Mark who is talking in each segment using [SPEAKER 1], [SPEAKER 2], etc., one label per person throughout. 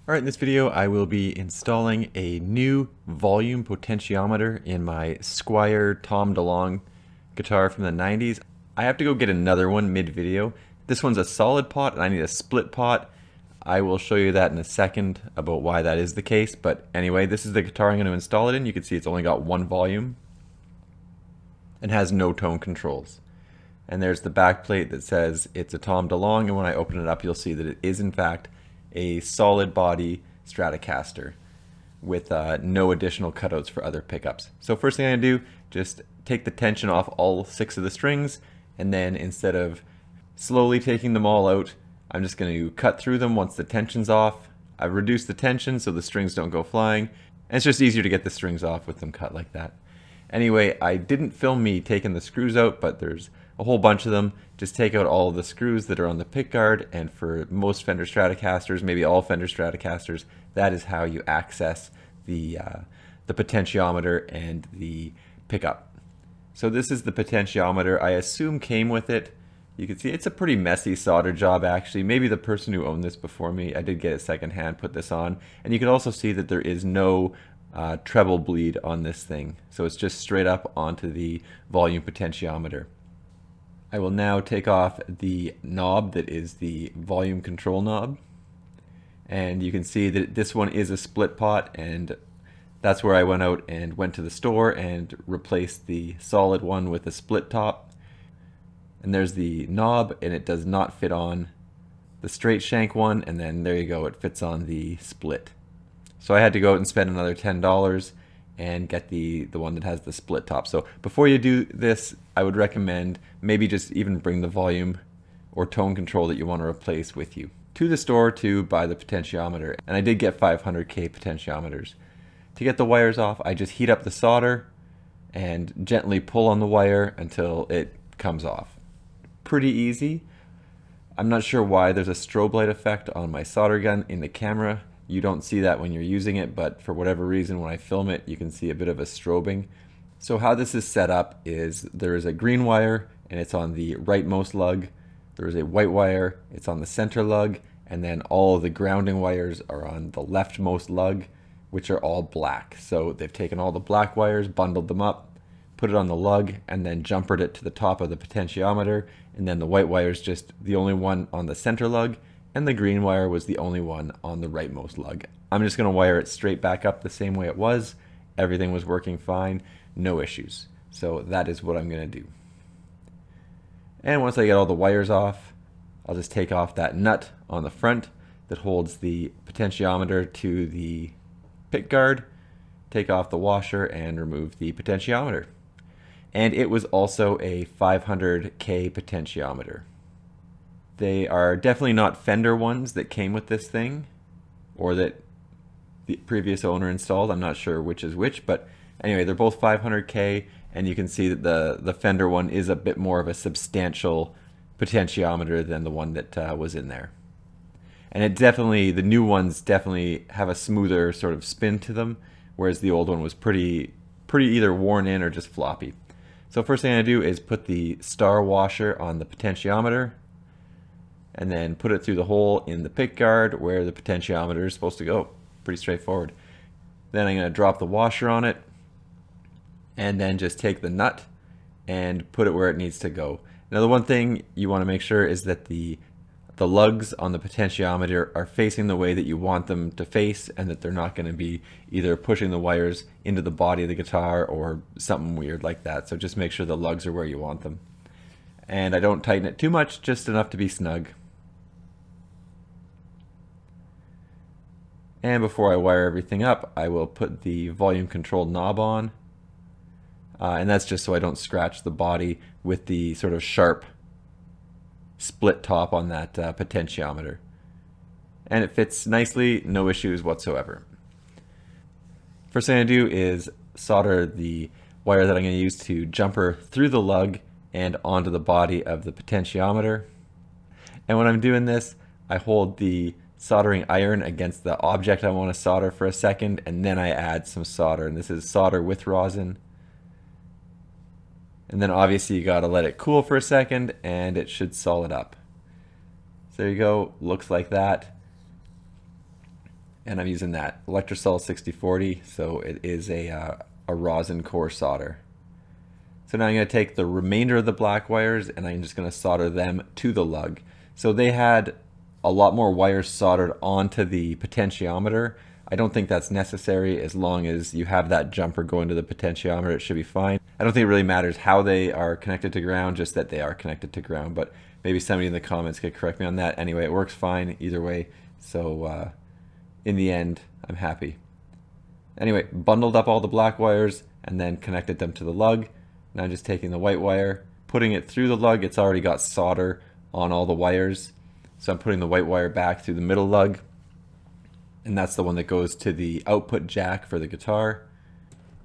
[SPEAKER 1] Alright, in this video I will be installing a new volume potentiometer in my Squire Tom Delonge guitar from the 90s. I have to go get another one mid-video. This one's a solid pot and I need a split pot. I will show you that in a second about why that is the case, but anyway, this is the guitar I'm going to install it in. You can see it's only got one volume and has no tone controls. And there's the back plate that says it's a Tom Delonge, and when I open it up you'll see that it is in fact a solid body Stratocaster with no additional cutouts for other pickups. So first thing I'm going to do, just take the tension off all 6 of the strings, and then instead of slowly taking them all out, I'm just going to cut through them once the tension's off. I've reduced the tension so the strings don't go flying, and it's just easier to get the strings off with them cut like that. Anyway, I didn't film me taking the screws out, but there's a whole bunch of them. Just take out all of the screws that are on the pickguard, and for most Fender Stratocasters, maybe all Fender Stratocasters, that is how you access the potentiometer and the pickup. So this is the potentiometer. I assume came with it. You can see it's a pretty messy solder job actually. Maybe the person who owned this before me, I did get it secondhand, put this on. And you can also see that there is no treble bleed on this thing. So it's just straight up onto the volume potentiometer. I will now take off the knob that is the volume control knob. And you can see that this one is a split pot, and that's where I went out and went to the store and replaced the solid one with a split top. And there's the knob, and it does not fit on the straight shank one, and then there you go, it fits on the split. So I had to go out and spend another $10 and get the one that has the split top. So before you do this, I would recommend maybe just even bring the volume or tone control that you want to replace with you to the store to buy the potentiometer. And I did get 500K potentiometers. To get the wires off, I just heat up the solder and gently pull on the wire until it comes off. Pretty easy. I'm not sure why there's a strobe light effect on my solder gun in the camera. You don't see that when you're using it, but for whatever reason when I film it you can see a bit of a strobing. So how this is set up is there is a green wire and it's on the rightmost lug. There is a white wire, it's on the center lug, and then all of the grounding wires are on the leftmost lug, which are all black. So they've taken all the black wires, bundled them up, put it on the lug, and then jumpered it to the top of the potentiometer, and then the white wire is just the only one on the center lug, and the green wire was the only one on the rightmost lug. I'm just going to wire it straight back up the same way it was. Everything was working fine, no issues. So that is what I'm going to do. And once I get all the wires off, I'll just take off that nut on the front that holds the potentiometer to the pickguard, take off the washer, and remove the potentiometer. And it was also a 500K potentiometer. They are definitely not Fender ones that came with this thing, or that the previous owner installed. I'm not sure which is which, but anyway, they're both 500K, and you can see that the Fender one is a bit more of a substantial potentiometer than the one that was in there. And it definitely, the new ones definitely have a smoother sort of spin to them, whereas the old one was pretty either worn in or just floppy. So first thing I do is put the star washer on the potentiometer, and then put it through the hole in the pickguard where the potentiometer is supposed to go. Pretty straightforward. Then I'm going to drop the washer on it, and then just take the nut and put it where it needs to go. Now the one thing you want to make sure is that the lugs on the potentiometer are facing the way that you want them to face, and that they're not going to be either pushing the wires into the body of the guitar or something weird like that. So just make sure the lugs are where you want them. And I don't tighten it too much, just enough to be snug. And before I wire everything up, I will put the volume control knob on. And that's just so I don't scratch the body with the sort of sharp split top on that potentiometer. And it fits nicely, no issues whatsoever. First thing I do is solder the wire that I'm going to use to jumper through the lug and onto the body of the potentiometer. And when I'm doing this, I hold the soldering iron against the object I want to solder for a second, and then I add some solder. And this is solder with rosin. And then obviously you got to let it cool for a second, and it should solid up. So there you go, looks like that. and I'm using that Electrosol 6040, so it is a rosin core solder. So now I'm going to take the remainder of the black wires and I'm just going to solder them to the lug. So they had a lot more wires soldered onto the potentiometer. I don't think that's necessary. As long as you have that jumper going to the potentiometer, it should be fine. I don't think it really matters how they are connected to ground, just that they are connected to ground. But maybe somebody in the comments could correct me on that. Anyway, it works fine either way. So in the end, I'm happy. Anyway, bundled up all the black wires and then connected them to the lug. Now I'm just taking the white wire, putting it through the lug. It's already got solder on all the wires. So I'm putting the white wire back through the middle lug. And that's the one that goes to the output jack for the guitar.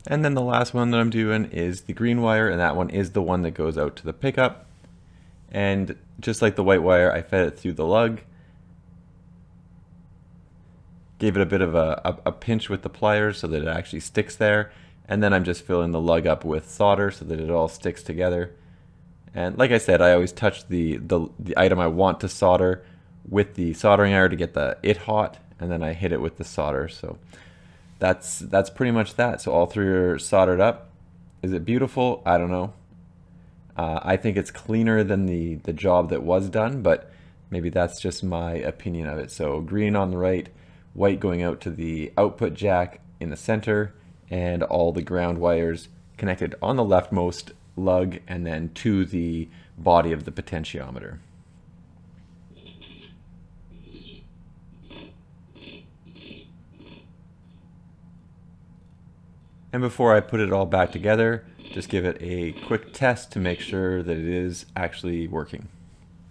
[SPEAKER 1] And then the last one that I'm doing is the green wire, and that one is the one that goes out to the pickup. And just like the white wire, I fed it through the lug. Gave it a bit of a pinch with the pliers so that it actually sticks there. And then I'm just filling the lug up with solder so that it all sticks together. And like I said, I always touch the item I want to solder with the soldering iron to get it hot, and then I hit it with the solder. So that's pretty much that. So all three are soldered up. Is it beautiful? I don't know. I think it's cleaner than the job that was done, but maybe that's just my opinion of it. So green on the right, white going out to the output jack in the center, and all the ground wires connected on the leftmost lug and then to the body of the potentiometer. And before I put it all back together, just give it a quick test to make sure that it is actually working.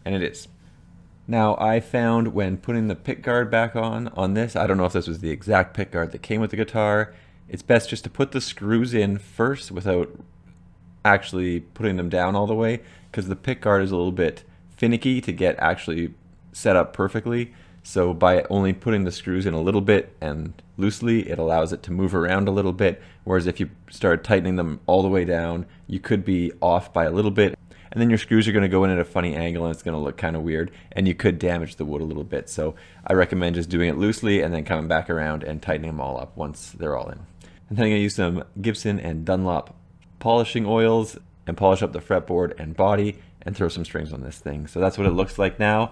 [SPEAKER 1] And it is. Now I found when putting the pick guard back on this, I don't know if this was the exact pick guard that came with the guitar, it's best just to put the screws in first without actually putting them down all the way, because the pick guard is a little bit finicky to get actually set up perfectly. So by only putting the screws in a little bit and loosely, it allows it to move around a little bit. Whereas if you start tightening them all the way down, you could be off by a little bit. And then your screws are going to go in at a funny angle and it's going to look kind of weird. And you could damage the wood a little bit. So I recommend just doing it loosely and then coming back around and tightening them all up once they're all in. And then I'm going to use some Gibson and Dunlop polishing oils and polish up the fretboard and body and throw some strings on this thing. So that's what it looks like now.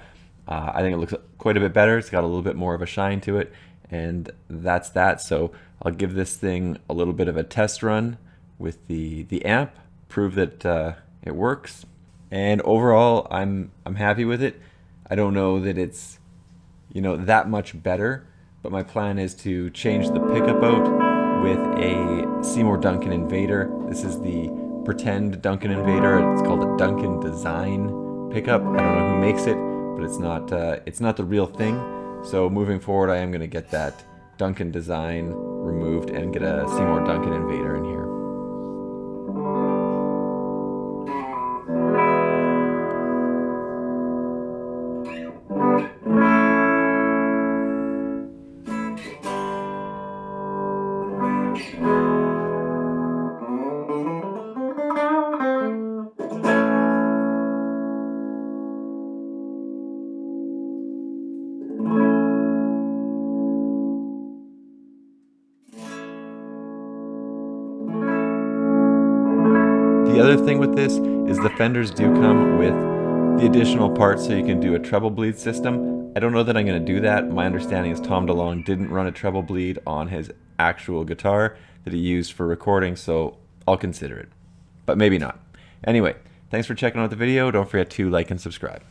[SPEAKER 1] I think it looks quite a bit better. It's got a little bit more of a shine to it, and that's that. So I'll give this thing a little bit of a test run with the amp, prove that it works. And overall, I'm happy with it. I don't know that it's that much better, but my plan is to change the pickup out with a Seymour Duncan Invader. This is the pretend Duncan Invader. It's called a Duncan Design pickup. I don't know who makes it, but it's not the real thing. So moving forward, I am going to get that Duncan Design removed and get a Seymour Duncan Invader in here. The other thing with this is the Fenders do come with the additional parts so you can do a treble bleed system. I don't know that I'm going to do that. My understanding is Tom DeLonge didn't run a treble bleed on his actual guitar that he used for recording, so I'll consider it. But maybe not. Anyway, thanks for checking out the video. Don't forget to like and subscribe.